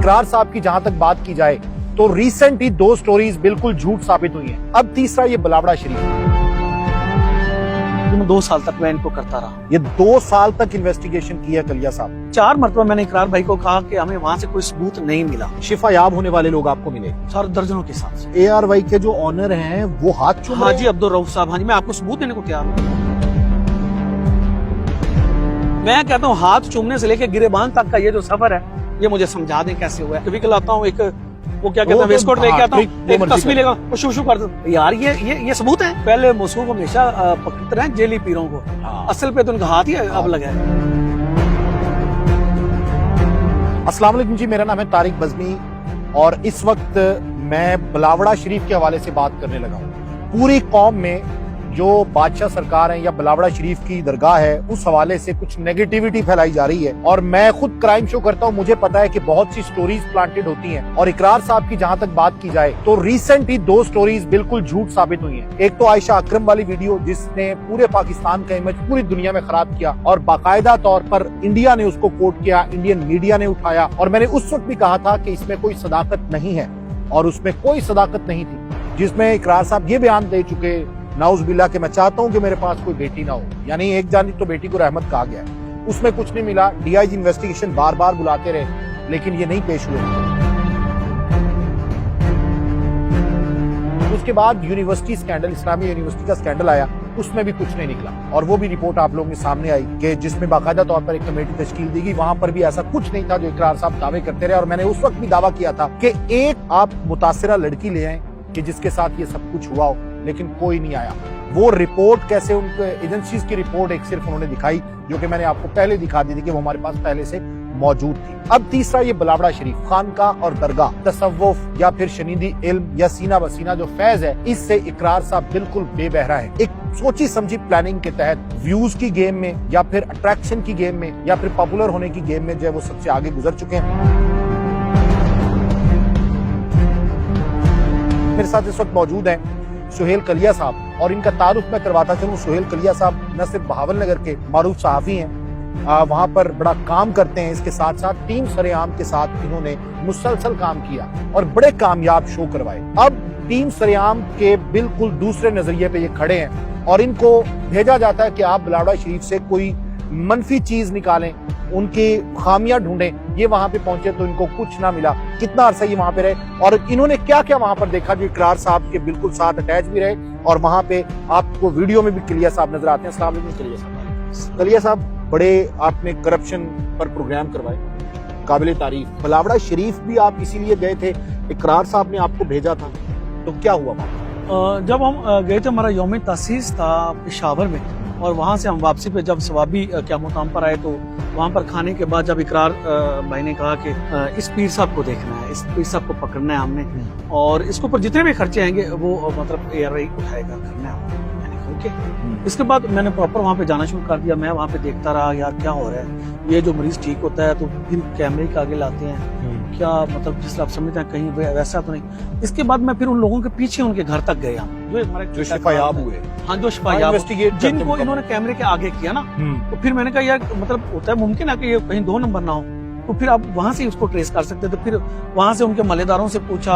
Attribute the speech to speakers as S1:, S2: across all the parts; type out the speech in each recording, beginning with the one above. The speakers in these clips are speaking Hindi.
S1: इकरार साहब की जहां तक बात की जाए तो रिसेंट ही 2 स्टोरीज बिल्कुल झूठ साबित हुई हैं। अब तीसरा ये बलावड़ा शरीफ।
S2: 2 साल तक मैं इनको करता रहा।
S1: ये 2 साल तक इन्वेस्टिगेशन किया कलिया साहब।
S2: 4 मरतबा मैंने इकरार भाई को कहा कि हमें वहाँ से कोई सबूत नहीं मिला।
S1: शिफायाब होने वाले लोग आपको मिले
S2: सर दर्जनों के हिसाब से।
S1: ARY के जो ऑनर हैं वो हाथ चूम
S2: हाजी अब्दुल रऊफ साहब, हाँ जी, मैं आपको सबूत देने को तैयार हूँ। मैं कहता हूँ हाथ चूमने से लेके गिरेबान तक का ये जो सफर है ये मुझे समझा दें कैसे हुआ है। कभी कल आता हूँ एक वो क्या कहते हैं वेस्टकोट लेके आता हूँ, एक तस्वीर लेगा वो शू कर दो यार, ये सबूत है। पहले मसूफ हमेशा पकड़ते रहे जेली पीरों को, असल पे तो उनका हाथ ही अब लगा है।
S1: अस्सलाम वालेकुम जी, मेरा नाम है तारिक बज़मी और इस वक्त मैं बलावड़ा शरीफ के हवाले से बात करने लगा हूँ। पूरी कौम में जो बादशाह सरकार है या बलावड़ा शरीफ की दरगाह है उस हवाले से कुछ नेगेटिविटी फैलाई जा रही है और मैं खुद क्राइम शो करता हूँ। मुझे पता है कि बहुत सी स्टोरीज प्लांटेड होती हैं और इकरार साहब की जहां तक बात की जाए तो रिसेंट ही 2 स्टोरीज बिल्कुल झूठ साबित हुई हैं। एक तो आयशा अकरम वाली वीडियो जिसने पूरे पाकिस्तान का इमेज पूरी दुनिया में खराब किया और बाकायदा तौर पर इंडिया ने उसको कोट किया, इंडियन मीडिया ने उठाया और मैंने उस वक्त भी कहा था कि इसमें कोई सदाकत नहीं है और उसमें कोई सदाकत नहीं थी, जिसमें इकरार साहब ये बयान दे चुके नाउज बिल्ला कि मैं चाहता हूं कि मेरे पास कोई बेटी ना हो, यानी एक जानिब तो बेटी को रहमत कहा गया है, उसमें कुछ नहीं मिला। DIG इन्वेस्टिगेशन बार बार बुलाते रहे लेकिन ये नहीं पेश हुए। उसके बाद यूनिवर्सिटी स्कैंडल, इस्लामी यूनिवर्सिटी का स्कैंडल आया, उसमें भी कुछ नहीं निकला और वो भी रिपोर्ट आप लोगों के सामने आई कि जिसमें बाकायदा तौर पर एक कमेटी तश्कील दी गई। वहां पर भी ऐसा कुछ नहीं था जो इकरार साहब दावे करते रहे और मैंने उस वक्त भी दावा किया था कि एक आप मुतासिरा लड़की ले आए कि जिसके साथ ये सब कुछ हुआ हो, लेकिन कोई नहीं आया। वो रिपोर्ट कैसे उनके एजेंसीज की रिपोर्ट एक सिर्फ उन्होंने दिखाई जो कि मैंने आपको पहले दिखा दी थी कि वो हमारे पास पहले से मौजूद थी। अब तीसरा ये बलावड़ा शरीफ, खानकाह और दरगाह, तसव्वुफ या फिर शनीदी इल्म या सीना बसीना जो फैज है इससे इकरार साहब बिल्कुल बेबहरा है। एक सोची समझी प्लानिंग के तहत व्यूज की गेम में या फिर अट्रैक्शन की गेम में या फिर पॉपुलर होने की गेम में जो है वो सबसे आगे गुजर चुके हैं। मेरे साथ इस वक्त मौजूद हैं सुहेल कलिया साहब और इनका तारुफ मैं करवाता चलूं। सुहेल कलिया साहब न सिर्फ बहावलनगर के मारूफ सहाफी हैं, वहां पर बड़ा काम करते हैं, इसके साथ साथ टीम सरेआम के साथ इन्होंने मुसलसल काम किया और बड़े कामयाब शो करवाए। अब टीम सरेआम के बिल्कुल दूसरे नजरिए पे ये खड़े हैं और इनको भेजा जाता है कि आप बलावड़ा शरीफ से कोई मनफी चीज निकालें, उनकी खामियां ढूंढें। ये वहां पे पहुंचे तो इनको कुछ ना मिला। कितना अरसा ये वहां पे रहे और इन्होंने क्या क्या वहां पर देखा जो इकरार साहब के बिल्कुल साथ अटैच भी रहे और वहां पे आपको वीडियो में भी कलिया साहब नजर आते हैं। अस्सलाम वालेकुम कलिया साहब। कलिया साहब, बड़े आपने करप्शन पर प्रोग्राम करवाए, काबिल तारीफ। बलावड़ा शरीफ भी आप इसीलिए गए थे, इकरार साहब ने आपको भेजा था, तो क्या हुआ वहां?
S2: जब हम गए थे, हमारा यौम तासीस था पेशावर में और वहाँ से हम वापसी पे जब सवाबी क्या मुकाम पर आए तो वहाँ पर खाने के बाद जब इकरार भाई ने कहा कि इस पीर साहब को देखना है, इस पीर साहब को पकड़ना है हमने और इसके ऊपर जितने भी खर्चे आएंगे वो मतलब ARY उठाएगा, करना है। मैंने कहा ओके। इसके बाद मैंने प्रॉपर वहाँ पे जाना शुरू कर दिया। मैं वहाँ पे देखता रहा यार क्या हो रहा है, ये जो मरीज ठीक होता है तो फिर कैमरे के आगे लाते हैं, क्या मतलब जिस आप समझते हैं कहीं वैसा तो नहीं। इसके बाद मैं फिर उन लोगों के पीछे उनके घर तक गया
S1: जो शिफायाब हुए,
S2: हाँ जो शिफायाब जिनको इन्होंने कैमरे के आगे किया ना, तो फिर मैंने कहा यार मतलब होता है मुमकिन है कि ये कहीं 2 नंबर ना हो, तो फिर आप वहां से उसको ट्रेस कर सकते। तो फिर वहां से उनके मलेदारों से पूछा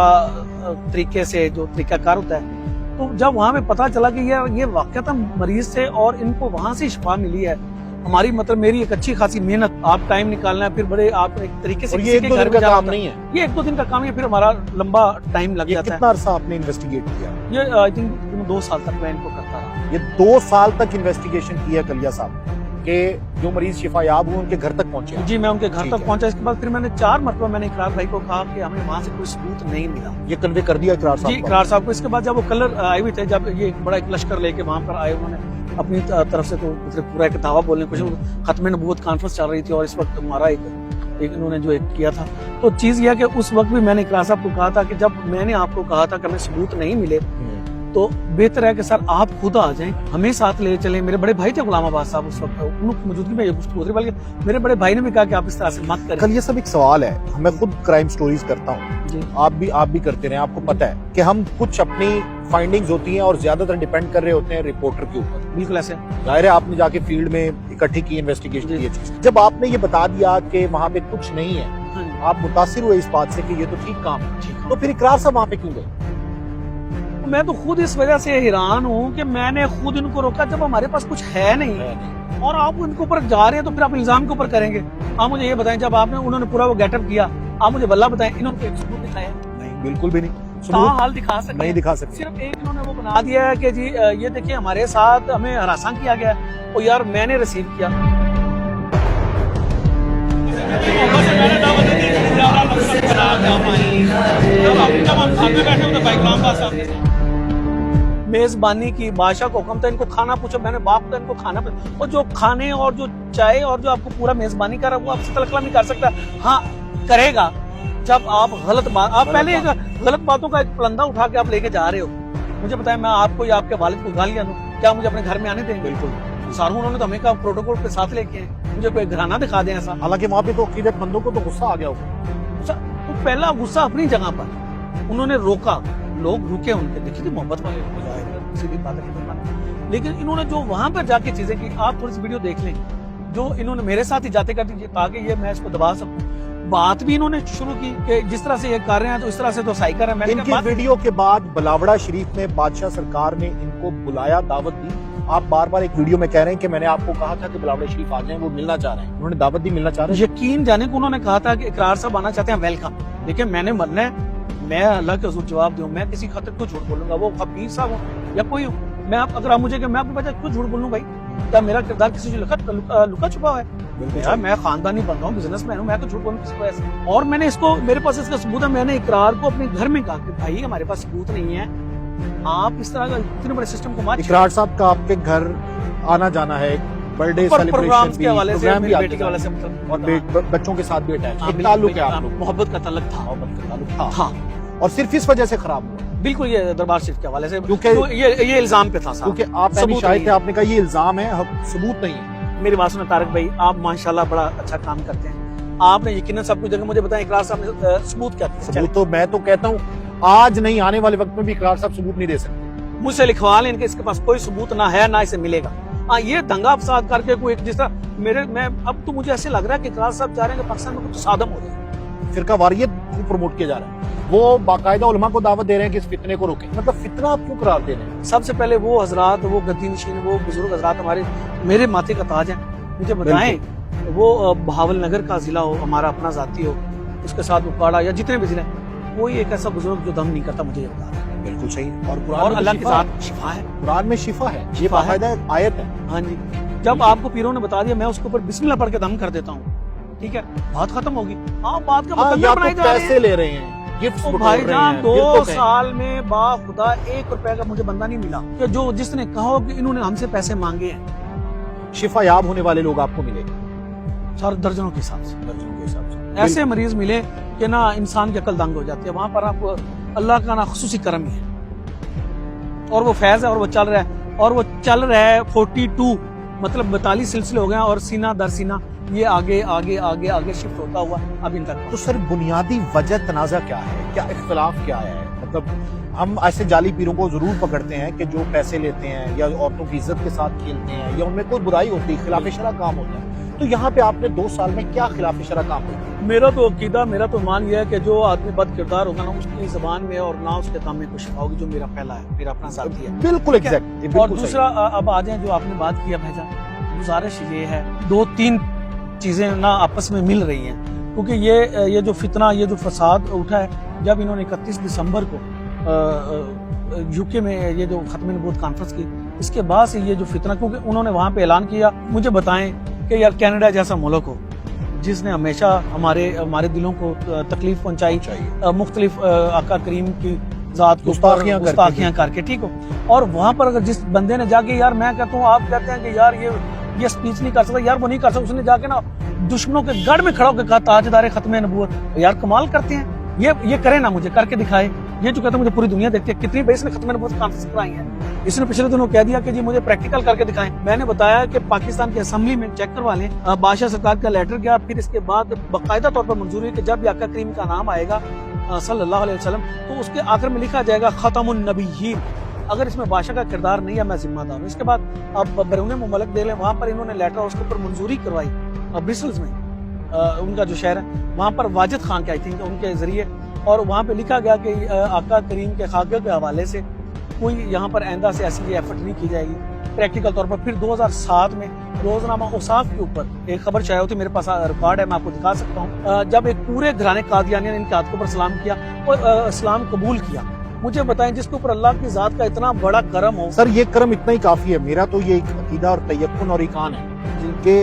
S2: तरीके से, जो तरीकाकार होता है। तो जब वहां पे पता चला कि ये वाकया मरीज से और इनको वहां से शिफा मिली है, हमारी मतलब मेरी एक अच्छी खासी मेहनत, आप टाइम निकालना है, फिर बड़े आप एक तरीके से
S1: ये 1-2 दिन का काम नहीं है,
S2: ये 1-2 दिन का काम है, फिर हमारा लंबा टाइम लग जाता है।
S1: कितना अरसा आपने इन्वेस्टिगेट किया?
S2: ये आई थिंक 2 साल तक मैं इनको करता रहा।
S1: ये 2 साल तक इन्वेस्टिगेशन किया कलिया साहब के जो मरीज शिफायाब हुए उनके घर तक पहुंचे?
S2: जी, मैं उनके घर तक पहुंचा। इसके बाद फिर मैंने 4 मरतबा मैंने इकरार भाई को कहा कि हमें वहां से कोई सबूत नहीं मिला।
S1: ये कन्वे कर दिया इकरार साहब?
S2: जी, इकरार साहब को। इसके बाद जब वो कलर आए हुए थे, जब ये बड़ा एक लश्कर लेके वहां पर आए, उन्होंने अपनी तरफ से तो पूरा एक दावा बोलने कुछ खत्म नबूवत कॉन्फ्रेंस चल रही थी और इस वक्त हमारा एक इन्होंने जो एक किया था। तो चीज यह कि उस वक्त भी मैंने इकरार साहब को कहा था कि जब मैंने आपको कहा था कि हमें सबूत नहीं मिले तो बेहतर है कि सर आप खुद आ जाएं, हमें साथ ले चलें। मेरे बड़े भाई थे गुलाम अब्बास साहब उस वक्त, उनकी मौजूदगी में ये गुफ्तगू होती, बल्कि मेरे बड़े भाई ने भी कहा कि आप इस तरह से मत करें।
S1: कल ये सब एक सवाल है, मैं खुद क्राइम स्टोरीज करता हूँ, आप भी करते रहे, आपको पता है कि हम कुछ अपनी फाइंडिंग्स होती हैं और ज्यादातर डिपेंड कर रहे होते हैं रिपोर्टर के ऊपर।
S2: बिल्कुल ऐसे
S1: जाहिर है आपने जाके फील्ड में इकट्ठी की, इन्वेस्टिगेशन की चीज। जब आपने ये बता दिया कि वहां पे कुछ नहीं है, आप मुतासिर हुए इस बात से कि ये तो ठीक काम है, तो फिर इकरार साहब वहां पे क्यों गए?
S2: मैं तो खुद इस वजह से हैरान हूँ कि मैंने खुद इनको रोका जब हमारे पास कुछ है नहीं, और आप उनके ऊपर जा रहे हैं तो फिर आप इल्जाम के ऊपर करेंगे। आप मुझे ये बताएं, जब आपने उन्होंने पूरा वो गेटअप किया, आप मुझे बल्ला बताएं, इन्होंने एक सबूत दिखाया?
S1: नहीं, बिल्कुल भी नहीं।
S2: कहाँ हाल दिखा सकते?
S1: नहीं दिखा सकते।
S2: सिर्फ एक इन्होंने वो बना दिया है कि जी ये देखिए हमारे साथ हमें हरासा किया गया, और यार मैंने रिसीव किया। मेजबानी की, बादशाह को हुक्म था इनको खाना पूछो, मैंने बाप का इनको खाना पूछो, और जो खाने और जो चाय और जो आपको पूरा मेजबानी कर रहा है वो आपसे तलखला नहीं कर सकता। हाँ करेगा जब आप गलत बात, आप पहले गलत बातों का एक पलंदा उठा के आप लेके जा रहे हो। मुझे पता है मैं आपको या आपके वालिद को गालियां दूं, क्या मुझे अपने घर में आने देंगे? बिल्कुल। सारू उन्होंने तो हमें का प्रोटोकॉल के साथ लेके आए, मुझे कोई घराना दिखा दें ऐसा।
S1: हालांकि वहां पे तो अकीदतमंदों को तो गुस्सा आ गया होगा।
S2: तो पहला गुस्सा अपनी जगह पर, उन्होंने रोका, लोग रुके, उनके देखिए मोहब्बत वाले लोग आए, सीधी बात है। लेकिन इन्होंने जो वहां पर जाके चीजें की, आप थोड़ी सी वीडियो देख लें, जो इन्होंने मेरे साथ ही जाते करते ताकि ये मैं इसको दबा सकूं। बात भी इन्होंने शुरू की कि जिस तरह से ये कर रहे हैं तो इस तरह से तो सही कर रहे हैं।
S1: इनकी वीडियो के बाद बलावड़ा शरीफ में बादशाह सरकार ने इनको बुलाया, दावत दी। आप बार बार एक वीडियो में कह रहे हैं कि मैंने आपको कहा था कि बलावड़ा शरीफ आ जाएं, वो मिलना चाह रहे हैं, उन्होंने दावत दी, मिलना चाह रहे हैं।
S2: यकीन जाने को उन्होंने कहा था कि इकरार साहब आना चाहते हैं, वेलकम। देखिए मैंने मरना है, मैं अल्लाह के हुजूर जवाब दूं, मैं किसी खातिर को झूठ बोलूंगा, वो खबीर साहब हो या कोई हो, मैं अगर आप मुझे मैं आपकी वजह क्यों झूठ बोलूं भाई? क्या मेरा किरदार किसी से लुका छुपा है? यार मैं खानदानी बंदा हूँ, बिजनेसमैन हूँ, मैं तो झूठ बोलूं किसी को ऐसे? और मैंने इसको, मेरे पास इसका सबूत है, मैंने इकरार को अपने घर में कहा कि भाई हमारे पास सबूत नहीं है, आप इस तरह का इतने बड़े सिस्टम को मत।
S1: इकरार साहब का आपके घर आना जाना है, बर्थडे
S2: प्रोग्राम के हवाले से,
S1: भी
S2: बेटी के हवाले से,
S1: और बच्चों के साथ भी अटैच, एक ताल्लुक है आप लोग,
S2: मोहब्बत का ताल्लुक था,
S1: मोहब्बत का ताल्लुक था, और सिर्फ इस वजह से खराब हुआ।
S2: बिल्कुल, ये दरबार शरीफ के हवाले से,
S1: क्योंकि
S2: ये इल्जाम पे था साहब,
S1: क्योंकि आप पहली शायद थे, आपने कहा ये इल्जाम है, सबूत नहीं है।
S2: मेरी बात सुनो तारिक भाई, आप माशाल्लाह बड़ा अच्छा काम करते हैं, आपने यकीनन सब कुछ देखा। मुझे बताएं इकरार साहब ने सबूत क्या दिया?
S1: सबूत तो मैं तो कहता हूँ आज नहीं, आने वाले वक्त में भी इकरार साहब सबूत नहीं दे सकते।
S2: मुझसे लिखवा लें, इनके इसके पास कोई सबूत ना है ना इसे मिलेगा। हाँ ये दंगा फसाद करके कोई जिस तरह मैं अब तो मुझे ऐसे लग रहा है कि इकरार साहब चाह रहे हैं कि पाकिस्तान में कुछ सादम हो जाए,
S1: फिरका वारियत को प्रमोट किया जा रहा है, वो बाकायदा उलमा को दावत दे रहे हैं कि इस फितने को रोकें। मतलब फितना आप क्यों करार दे रहे हैं?
S2: सबसे पहले वो हजरात, वो गद्दी नशीन, वो बुजुर्ग हजरात हमारे, मेरे माथे का ताज है, मुझे बताएं, वो बहावल नगर का जिला हो, हमारा अपना जाती हो, उसके साथ उपाड़ा या जितने भी जिले, कोई एक ऐसा बुजुर्ग जो दम नहीं करता, मुझे ये बता रहा है।
S1: बिल्कुल सही,
S2: और अल्लाह के साथ शिफा है,
S1: कुरान में शिफा है, ये बाकायदा आयत है।
S2: हाँ जी, जब आपको पीरों ने बता दिया, मैं उसके ऊपर बिस्मिल्लाह पढ़ के दम कर देता हूँ, ठीक है, बात खत्म होगी। हाँ बात का मतलब बनाई जा रही है,
S1: पैसे ले रहे हैं, गिफ्ट्स
S2: भाईजान, 2 साल में बाखुदा 1 रुपए का मुझे बंदा नहीं मिला कि जो जिसने कहा कि इन्होंने हमसे पैसे मांगे हैं।
S1: शिफा याब होने वाले लोग आपको मिले,
S2: सर दर्जनों के हिसाब से, ऐसे मरीज मिले कि ना इंसान की अकल दंग हो जाती है। वहां पर आपको अल्लाह का ना खुसूसी करम ही है, और वो फैज है, और वो चल रहा है, और वो चल रहा है 42 मतलब 42 सिलसिले हो गए, और सीना दर सीना ये आगे आगे आगे आगे शिफ्ट होता हुआ अब इन तक।
S1: तो सर बुनियादी वजह तनाजा क्या है, क्या इख्तलाफ क्या है? मतलब हम ऐसे जाली पीरों को जरूर पकड़ते हैं कि जो पैसे लेते हैं या औरतों की इज्जत के साथ खेलते हैं या उनमें कोई बुराई होती है, खिलाफ शरा काम होता है, तो यहाँ पे आपने 2 साल में क्या खिलाफ शरा काम किया?
S2: मेरा तो अकीदा, मेरा तो मान यह है कि जो आदमी बद किरदार होगा ना, उसकी जबान में और ना उसके काम में कुछ शिफा होगी, जो मेरा पहला है, मेरा अपना साथी है।
S1: बिल्कुल एग्जैक्ट।
S2: और दूसरा, अब आ जाए जो आपने बात किया भाईजान, गुजारिश ये है, 2-3 चीजें ना आपस में मिल रही हैं, क्योंकि ये जो फितना, ये जो फसाद उठा है, जब इन्होंने 31 दिसंबर को यूके में ये जो खत्म नबूवत कॉन्फ्रेंस की, इसके बाद से ये जो फितना, क्योंकि उन्होंने वहां पे ऐलान किया, मुझे बताएं कि यार कनाडा जैसा मुल्क हो जिसने हमेशा हमारे दिलों को तकलीफ पहुंचाई, मुख्तलिफ आका करीम की जात को गुस्ताखियां करके, ठीक हो, और वहां पर अगर जिस बंदे ने जाके, यार मैं कहता हूँ, आप कहते हैं कि यार ये स्पीच नहीं कर सकता, यार वो नहीं कर सकता, उसने जाके ना दुश्मनों के गढ़ में खड़ा होकर कहा ताजदार खत्म नबूवत, यार कमाल करते हैं, ये करे ना, मुझे करके दिखाए। ये जो कहते हैं मुझे पूरी दुनिया देखती है, कितनी बार इसने खत्म नबूवत कॉन्फ्रेंस कराई है, इसने पिछले दिनों कह दिया कि जी मुझे प्रैक्टिकल करके दिखाएं। मैंने बताया कि पाकिस्तान की असेंबली में चेक करवा लें, बादशाह सरकार का लेटर गया, फिर इसके बाद बाकायदा तौर पर मंजूरी कि जब भी आका करीम का नाम आएगा सल्लल्लाहु अलैहि वसल्लम, तो उसके आखिर में लिखा जाएगा खतमुन नबिय्यीन। अगर इसमें बादशाह का किरदार नहीं है, मैं जिम्मेदार हूँ। इसके बाद अब बैरून मुल्क दे लें, वहां पर इन्होंने लेटर उसके ऊपर मंजूरी करवाई ब्रिसल्स में, उनका जो शहर है, वहाँ पर वाजिद खान के आई थिंक उनके जरिए, और वहाँ पे लिखा गया कि आका करीम के खाके के हवाले से कोई यहाँ पर आइंदा से ऐसी एफर्ट नहीं की जाएगी प्रैक्टिकल तौर पर। फिर 2007 में रोजनामा औसाफ के ऊपर एक खबर चाहिए होती, मेरे पास रिकॉर्ड है, मैं आपको दिखा सकता हूँ। जब एक पूरे घराने कादियानी ने इनके हाथों पर सलाम किया और इस्लाम कबूल किया। मुझे बताएं, जिसके ऊपर अल्लाह की जात का इतना बड़ा करम हो।
S1: सर ये करम इतना ही काफी है। मेरा तो ये एक अकीदा और तयक्कुन और ईकान है कि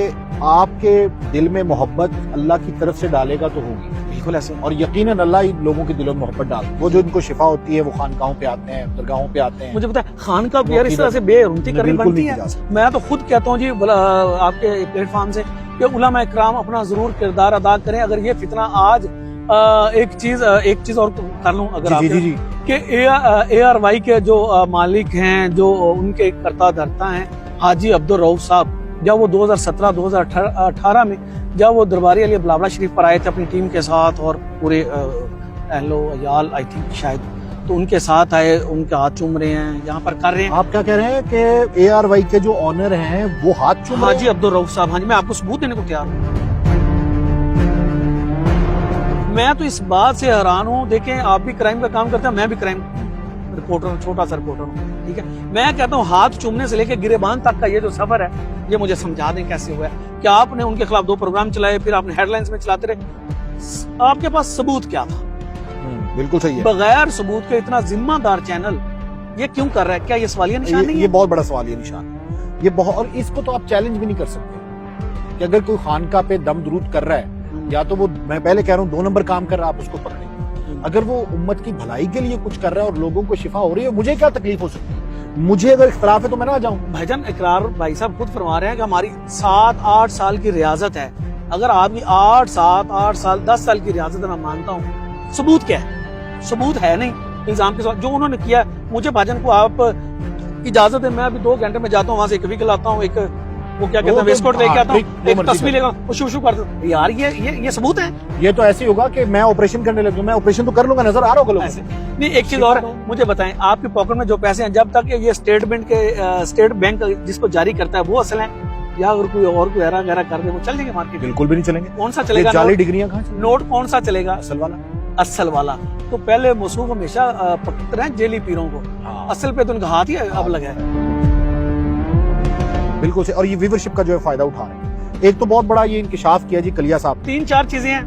S1: आपके दिल में मोहब्बत अल्लाह की तरफ से डालेगा तो होगी,
S2: बिल्कुल ऐसे।
S1: और यकीनन अल्लाह ही लोगों के दिलों में मोहब्बत डाल, वो जो इनको शिफा होती है वो खानकाहों पे आते हैं, दरगाहों पे आते हैं।
S2: मुझे पता है खान का यार इस तरह से बेरुमती करनी बनती है। मैं तो खुद कहता हूँ जी आपके प्लेटफॉर्म से कि उलमा इकराम अपना जरूर किरदार अदा करें। अगर ये फितना आज एक चीज और कर लूं, अगर आप कि ARY के जो मालिक हैं, जो उनके करता धरता हैं, हाजी अब्दुल रऊफ साहब, जब वो 2017-2018 में जब वो दरबारी अली बिलावड़ा शरीफ पर आए थे अपनी टीम के साथ और पूरे अहलो अयाल आई थिंक शायद, तो उनके साथ आए, उनके हाथ चूम रहे हैं, यहाँ पर कर रहे हैं।
S1: आप क्या कह रहे हैं कि ARY के जो ऑनर हैं वो हाथ चूम रहे हैं?
S2: हाजी अब्दुल रऊफ साहब, हाँ जी, मैं आपको सबूत देने को तैयार हूँ। मैं तो इस बात से हैरान हूँ। देखें, आप भी क्राइम का काम करते हैं, मैं भी क्राइम रिपोर्टर, छोटा सा रिपोर्टर हूँ, ठीक है। मैं कहता हूँ हाथ चूमने से लेकर गिरेबान तक का ये जो सफर है, ये मुझे समझा दें कैसे हुआ है। क्या आपने उनके खिलाफ 2 प्रोग्राम चलाए, फिर आपने हेडलाइंस में चलाते रहे, आपके पास सबूत क्या था?
S1: बिल्कुल सही है।
S2: बगैर सबूत के इतना जिम्मेदार चैनल ये क्यों कर रहा है? क्या ये सवालिया निशान नहीं है?
S1: ये बहुत बड़ा सवालिया निशान है ये बहुत, और इसको तो आप चैलेंज भी नहीं कर सकते कि अगर कोई खानका पे दम दरूद कर रहा है, या तो वो, मैं पहले कह रहा हूँ 2 नंबर काम कर रहा है, आप उसको पकड़ें। अगर वो उम्मत की भलाई के लिए कुछ कर रहा है और लोगों को शिफा हो रही है, मुझे क्या तकलीफ हो सकती है? मुझे अगर इख्तलाफ है तो मैं ना जाऊं।
S2: भाईजान, इकरार भाई साहब खुद फरमा रहे हैं कि हमारी 7-8 साल की रियाजत है। अगर आपकी 8 साल 10 साल की रियाजत है, मैं मानता हूँ। सबूत क्या है? सबूत है नहीं। इल्जाम के साथ जो उन्होंने किया, मुझे भाईजान को आप इजाजत है, मैं अभी 2 घंटे में जाता हूँ, वहां से एक व्हीकल आता हूँ, एक वो क्या कहते हैं वेस्टकोट लेके आता हूँ, एक तस्वीर लेगा, शू कर दो। यार ये सबूत है। ये
S1: तो ऐसे ही होगा कि मैं ऑपरेशन करने लग, मैं ऑपरेशन तो कर लूंगा, नजर आ रहा होगा
S2: ऐसे नहीं। एक चीज और है, मुझे बताएं, आपकी पॉकेट में जो पैसे हैं, जब तक ये स्टेट बैंक जिसको जारी करता है वो असल है, या अगर कोई और कोई एरा गहरा कर दे, वो चल जाएंगे मार्केट?
S1: बिल्कुल भी नहीं चलेंगे।
S2: कौन सा चलेगा?
S1: जाली डिग्रियां कहाँ?
S2: नोट कौन सा चलेगा?
S1: असल वाला।
S2: तो पहले मसूफ हमेशा पकड़ते रहे जेली पीरों को, असल पे तो उनका हाथ ही अब लगा है।
S1: बिल्कुल से। और ये व्यूवरशिप का जो है फायदा उठा रहे हैं। एक तो बहुत बड़ा ये इंकिशाफ किया जी कलिया साहब।
S2: 3-4 चीजें हैं।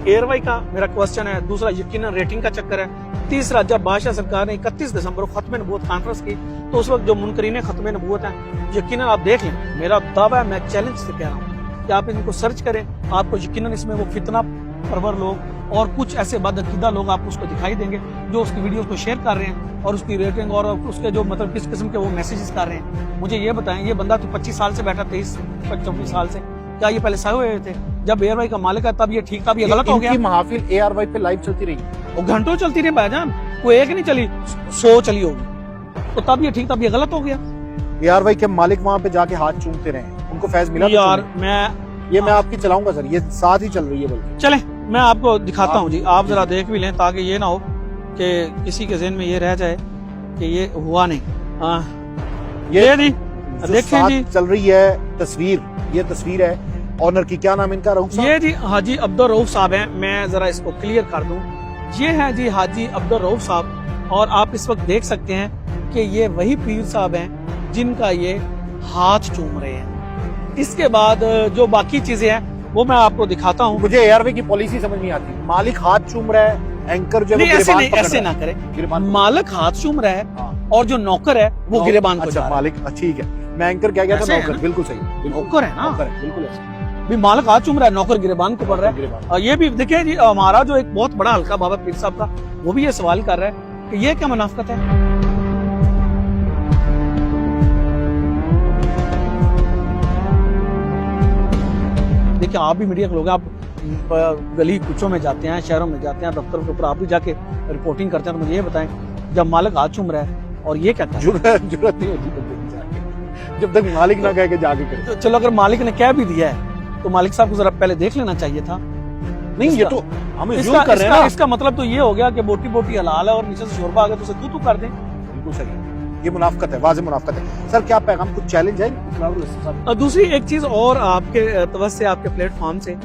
S2: ARY का मेरा क्वेश्चन है, दूसरा यकीनन रेटिंग का चक्कर है, तीसरा जब बादशाह सरकार ने 31 दिसंबर को खत्म नबूवत कॉन्फ्रेंस की, तो उस वक्त जो मुनकरीन खत्म नबूवत है, यकीनन आप देख लें, मेरा दावा है, मैं चैलेंज से कह रहा हूँ कि आप इनको सर्च करें, आपको यकीनन इसमें वो फितना परवर लोग और कुछ ऐसे बदअकीदा लोग आपको उसको दिखाई देंगे जो उसकी वीडियोस को शेयर कर रहे हैं और उसकी रेटिंग और उसके जो मतलब किस किस्म के वो मैसेजेस कर रहे हैं। मुझे ये बताएं, ये बंदा तो 25 साल से बैठा, 23-24 साल से, क्या ये पहले सही हुए थे? जब ARY का मालिक है तब ये ठीक था, अब ये गलत हो गया?
S1: महफिल ARY पे लाइव चलती रही,
S2: वो घंटों चलती रही भाईजान, कोई एक नहीं चली, 100 चली होगी, तो तब ये ठीक, तब ये गलत हो गया।
S1: ARY के मालिक वहाँ पे जाके हाथ चूमते रहे, उनको फैज मिला?
S2: यार
S1: मैं आपकी चलाऊंगा सर, ये साथ ही चल रही है। बल्कि
S2: चले मैं आपको दिखाता हूँ जी, आप जरा देख भी लें, ताकि ये ना हो कि किसी के ज़हन में ये रह जाए कि ये हुआ नहीं। ये नहीं देखें जी,
S1: चल रही है तस्वीर, ये तस्वीर है ऑनर की, क्या नाम इनका? रऊफ साहब।
S2: ये जी हाजी अब्दुल रऊफ साहब हैं। मैं जरा इसको क्लियर कर दूं, ये है जी हाजी अब्दुल रऊफ साहब, और आप इस वक्त देख सकते हैं कि ये वही पीर साहब हैं जिनका ये हाथ चूम रहे हैं। इसके बाद जो बाकी चीजें हैं वो मैं आपको दिखाता हूँ।
S1: मुझे ARY की पॉलिसी समझ नहीं आती, मालिक हाथ चूम रहा है, एंकर जो
S2: ऐसे ना करे, मालिक हाथ चूम रहा है और जो नौकर है वो गिरेबान को जा रहा है।
S1: मालिक ठीक है, मैं एंकर क्या कहता हूँ, नौकर। बिल्कुल सही,
S2: नौकर है ना,
S1: बिल्कुल ऐसे
S2: भी मालिक हाथ चूम रहा है, नौकर गिरेबान को पड़ रहा है। ये भी देखिए जी, हमारा जो एक बहुत बड़ा हल्का बाबा पीर साहब का, वो भी ये सवाल कर रहा है कि ये क्या मुनाफिकत है। देखिए, आप भी मीडिया के लोग, आप गली कुचों में जाते हैं, शहरों में जाते हैं, दफ्तर के ऊपर आप भी जाके रिपोर्टिंग करते हैं, तो मुझे ये बताएं, जब मालिक हाथ चूम रहा है और ये कहता है,
S1: जरूरत नहीं होती जब तक मालिक ना कहे के जाके करे।
S2: तो चलो, अगर मालिक ने कह भी दिया है तो मालिक साहब को जरा पहले देख लेना चाहिए था।
S1: नहीं, ये तो हम इसका कर रहे हैं ना।
S2: इसका मतलब तो ये हो गया कि बोटी बोटी हलाल है और नीचे से शोरबा आ गया तो उसे तू कर दें।
S1: बिल्कुल सही, ये मुनाफिकत है, वाज़ेह मुनाफिकत है। सर क्या पैगाम, कुछ चैलेंज है?
S2: दूसरी एक चीज और आपके तवज्जो से, आपके प्लेटफॉर्म से,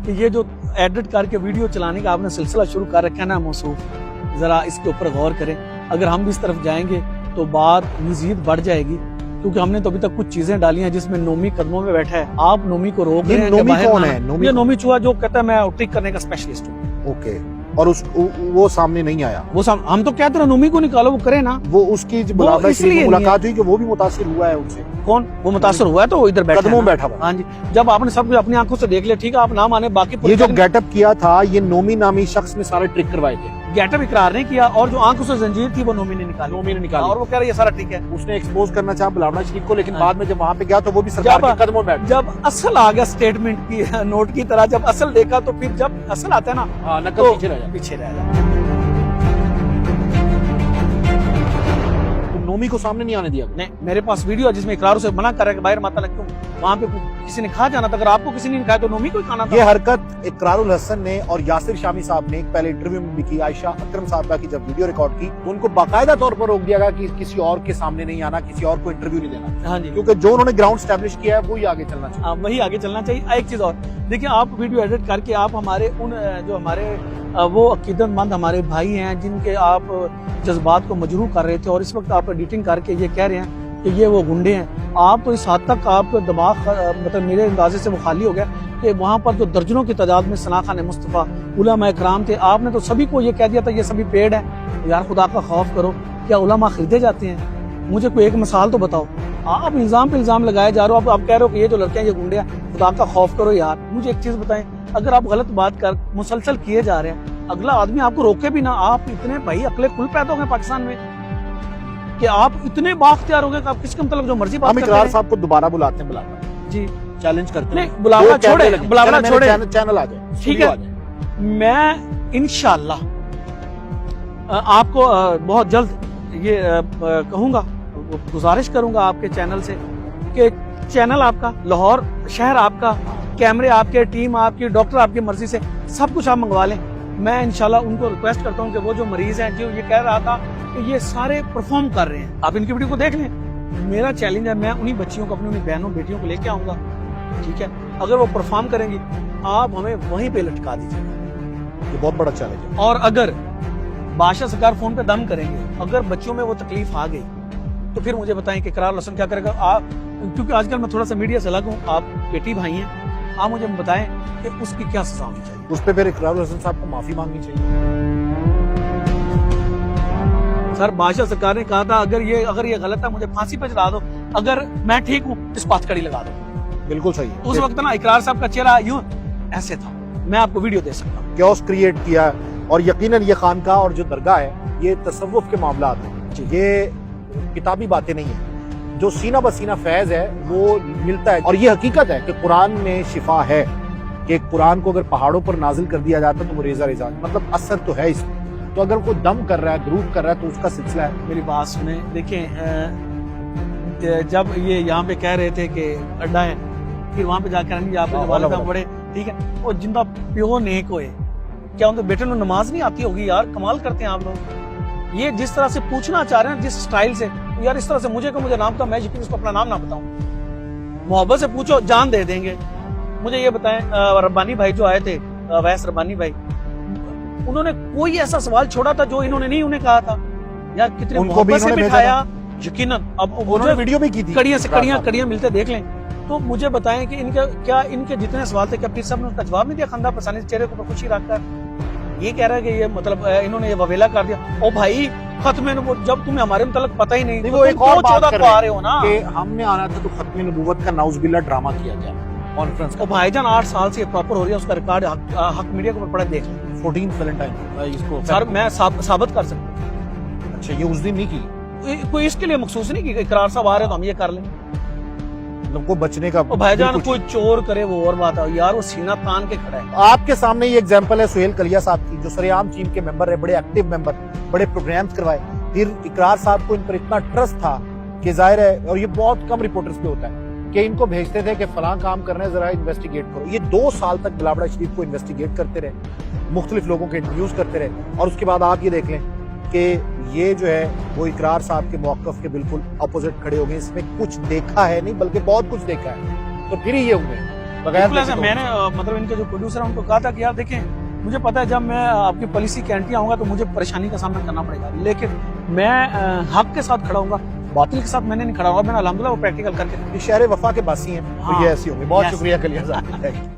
S2: कि ये जो एडिट करके वीडियो चलाने का आपने सिलसिला शुरू कर रखा है ना मौसूफ, जरा इसके ऊपर गौर करें। अगर हम भी इस तरफ जाएंगे तो बात मजीद बढ़ जाएगी, क्योंकि हमने तो अभी तक कुछ चीजें डाली हैं जिसमें नोमी कदमों में बैठा है। आप नोमी को रोक रहे हैं।
S1: नोमी कौन है?
S2: ये नोमी चूहा जो कहता है मैं ट्रिक करने का स्पेशलिस्ट हूँ।
S1: ओके, और वो सामने नहीं आया।
S2: हम तो कहते हैं नोमी को निकालो, वो करे ना।
S1: वो उसकी बुलावड़ा शरीफ में मुलाकात हुई कि वो भी मुतासिर हुआ है उनसे।
S2: कौन? वो मुतासर हुआ है तो इधर बैठा
S1: कदमों में बैठा हुआ।
S2: हाँ जी, जब आपने सब कुछ अपनी आंखों से देख लिया, ठीक है, आप ना माने, बाकी
S1: ये जो गेटअप किया था ये नोमी नामी शख्स ने सारे ट्रिक करवाए थे।
S2: गेटअप इकरार नहीं किया, और जो आंखों से जंजीर थी वो नोमी ने निकाली, और वो कह रहा है ये सारा ठीक है।
S1: उसने एक्सपोज करना चाहा बुलावड़ा शरीफ को, लेकिन बाद में जब वहाँ पे गया तो वो भी सरकार के कदमों में बैठ।
S2: जब असल आ गया स्टेटमेंट की नोट की तरह, जब असल देखा तो फिर जब असल आता है ना,
S1: नकल पीछे रह जाता। नोमी को सामने नहीं आने दिया?
S2: नहीं, मेरे पास वीडियो है जिसमें इकरारों से मना कर रहा है कि बाहर मत क्यों, वहाँ पे किसी ने खा जाना था। अगर आपको किसी ने खाया तो नोमी को ही खाना था।
S1: ये हरकत इकरारुल हसन ने और यासिर शामी साहब ने पहले इंटरव्यू में भी की। आयशा अकरम साहब की जब वीडियो रिकॉर्ड की तो उनको बाकायदा तौर पर रोक दिया गया कि किसी और के सामने नहीं आना, किसी और को इंटरव्यू नहीं देना।
S2: हाँ जी,
S1: क्योंकि जो उन्होंने ग्राउंड स्टैब्लिश किया है वही आगे चलना चाहिए।
S2: वही आगे चलना चाहिए। एक चीज और देखिए, आप वीडियो एडिट करके आप हमारे उन जो हमारे वो अकीदतमंद हमारे भाई हैं जिनके आप जज्बात को मजरूह कर रहे थे, और इस वक्त आप एडिटिंग करके ये कह रहे हैं कि ये वो गुंडे हैं, आप तो इस हद तक आपका दिमाग मतलब मेरे अंदाजे से वो खाली हो गया कि वहाँ पर जो दर्जनों की तादाद में सना खान मुस्तफ़ा उलमा इकराम थे, आपने तो सभी को ये कह दिया था ये सभी पेड़ हैं। तो यार खुदा का खौफ करो, क्या उलमा खरीदे जाते हैं? मुझे कोई एक मिसाल तो बताओ। आप इल्जाम पे इल्जाम लगाए जा रहे हो, आप कह रहे हो कि ये जो लड़के हैं ये गुंडे हैं। खुदा का खौफ करो यार। मुझे एक चीज बताएं, अगर आप गलत बात कर मुसलसल किए जा रहे हैं, अगला आदमी आपको रोके भी ना, आप इतने भाई अकले कुल पैदा हो गए पाकिस्तान में कि आप इतने बाख्तियार हो गए कि आप किसके मतलब जो मर्जी बात
S1: हम इकरार साहब को दोबारा बुलाते हैं, बुलाते
S2: जी,
S1: चैलेंज करते हैं।
S2: नहीं, बुलावड़ा छोड़े, बुलावड़ा छोड़े,
S1: चैनल आ जाए,
S2: ठीक है। मैं इंशाल्लाह आपको बहुत जल्द ये कहूंगा, गुजारिश करूंगा आपके चैनल से कि चैनल आपका, लाहौर शहर आपका, कैमरे आपके, टीम आपकी, डॉक्टर आपकी मर्जी से सब कुछ आप मंगवा लें। मैं इंशाल्लाह उनको रिक्वेस्ट करता हूं कि वो जो मरीज हैं जो ये कह रहा था कि ये सारे परफॉर्म कर रहे हैं, आप इनकी वीडियो को देख लें। मेरा चैलेंज है, मैं उन्हीं बच्चियों को, अपनी उन्हीं बहनों बेटियों को लेके आऊंगा, ठीक है। अगर वो परफॉर्म करेंगी आप हमें वहीं पे लटका दीजिएगा।
S1: ये बहुत बड़ा चैलेंज है।
S2: और अगर बादशाह सरकार फोन पे दम करेंगे, अगर बच्चियों में वो तकलीफ आ गई तो फिर मुझे बताएं कि इकरार हसन क्या करेगा। आप, क्योंकि आजकल मैं थोड़ा सा मीडिया से अलग हूँ, आप बेटी भाई हैं, आप मुझे बताएं कि उसकी क्या सजा होनी चाहिए।
S1: उस पर फिर इकरारुल हसन साहब को माफी मांगनी चाहिए।
S2: सर, बादशाह सरकार ने कहा था अगर ये गलत है मुझे फांसी पे चढ़ा दो, अगर मैं ठीक हूँ इस पाथकड़ी लगा दो।
S1: बिल्कुल सही है।
S2: उस वक्त ना इकरार साहब का चेहरा यूं ऐसे था। मैं आपको वीडियो दे सकता हूँ।
S1: क्योस क्रिएट किया, और यकीनन ये खानका और जो दरगाह है ये तसव्वुफ के मामला हैं, ये किताबी बातें नहीं है। जो सीना बसीना फैज है वो मिलता है, और ये हकीकत है कि कुरान में शिफा है कि कुरान को अगर पहाड़ों पर नाजिल कर दिया जाता तो वो रेजा रेजा, मतलब असर तो है इसमें। तो अगर कोई दम कर रहा है, ग्रूव कर रहा है, तो उसका सिलसिला है।
S2: मेरी बात सुने, देखें, जब ये यहाँ पे कह रहे थे कि अड्डा है, फिर वहाँ पे जाकर आप बड़े ठीक है, वो जिंदा प्योर नेक होए, क्या उनके बेटे को नमाज नहीं आती होगी? यार कमाल करते हैं आप लोग। ये जिस तरह से पूछना चाह रहे हैं, जिस स्टाइल से, तो यार इस तरह से मुझे नाम था, मैं यकीन उसको अपना नाम ना बताऊं। मोहब्बत से पूछो, जान दे देंगे। मुझे ये बताएं, रब्बानी भाई जो आए थे, वैस रब्बानी भाई, उन्होंने कोई ऐसा सवाल छोड़ा था जो इन्होंने नहीं उन्हें कहा था? यार कितने मोहब्बत से बिठाया, यकीनन। अब उन्होंने
S1: वीडियो भी की थी,
S2: कड़ियां से कड़ियां मिलते देख लें। तो मुझे बताएं कि इनके जितने सवाल थे, क्या पीर साहब ने उसका जवाब नहीं दिया? खंदा फसाने चेहरे को खुशी रखकर ये कह रहा है कि ये मतलब इन्होंने ये ववेला कर दिया। ओ भाई, खत्म नबूवत जब तुम्हें हमारे मुतल्लिक पता ही नहीं,
S1: वो एक और बात कर
S2: रहे हो ना
S1: कि हमने आना था तो खत्म नबूवत का नाउज़ुबिल्लाह ड्रामा किया गया कॉन्फ्रेंस का।
S2: ओ भाईजान, 8 साल से प्रॉपर हो रही है, उसका रिकॉर्ड हक मीडिया के ऊपर पड़ा, देख लें।
S1: 14 वैलेंटाइन इसको
S2: सर मैं साबित कर सकता हूँ।
S1: अच्छा, ये उस दिन नहीं की,
S2: कोई इसके लिए मखसूस नहीं की इकरार साहब आ रहे तो हम ये कर लें,
S1: को बचने का।
S2: भाईजान कोई चोर करे वो और बात है यार, वो सीना तान के खड़ा है।
S1: आपके सामने ये एग्जांपल है सुहेल कलिया साहब की, जो सरेआम टीम के मेंबर है, बड़े एक्टिव मेंबर, बड़े प्रोग्राम्स करवाए। फिर इकरार साहब को इन पर इतना ट्रस्ट था कि जाहिर है, और ये बहुत कम रिपोर्टर्स पे होता है, कि इनको भेजते थे कि फलां काम करना है, जरा इन्वेस्टिगेट करो। ये 2 साल तक बुलावड़ा शरीफ को इन्वेस्टिगेट करते रहे, मुख्तलिफ लोगों के इंटरव्यूज करते रहे, और उसके बाद आप ये देख लें कि ये जो है वो इकरार साहब के मौक़िफ़ के बिल्कुल अपोजिट खड़े हो गए। इसमें कुछ देखा है नहीं, बल्कि बहुत कुछ देखा है, तो फिर ये हुए। बगैर
S2: बिल्कुल
S1: देखे
S2: ऐसा
S1: तो-
S2: मैंने मतलब इनके जो प्रोड्यूसर हैं उनको कहा था कि यार देखें, मुझे पता है जब मैं आपकी पॉलिसी के एंटी आऊंगा तो मुझे परेशानी का सामना करना पड़ेगा, लेकिन मैं हक के साथ खड़ा हूंगा, बातिल के साथ मैंने नहीं खड़ा होगा। मैंने अल्हम्दुलिल्लाह वो प्रैक्टिकल करके
S1: ये शहर वफा के बासी हैं, तो
S2: हाँ।
S1: ये ऐसी होंगी। बहुत
S2: Yes.
S1: शुक्रिया कलिया साहब।